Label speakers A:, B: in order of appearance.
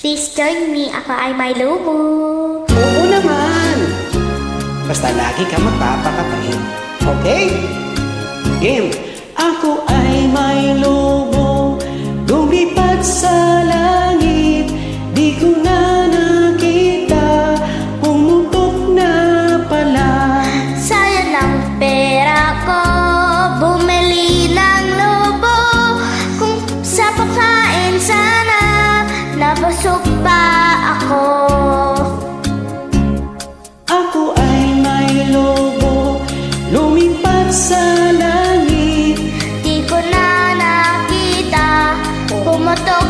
A: Please join me. Ako ay may lobo.
B: Oo naman. Basta lagi ka magpapakapait. Okay? Game. Ako ay may lobo, lumipad sa langit. Di ko na nakita, pumutok na pala.
A: Sayang ang pera ko, bumili ng lobo. Kung sa pagkain sana, nabusog pa ako.
B: Ako ay may lobo, lumipad sa langit.
A: Di ko na nakita, pumutok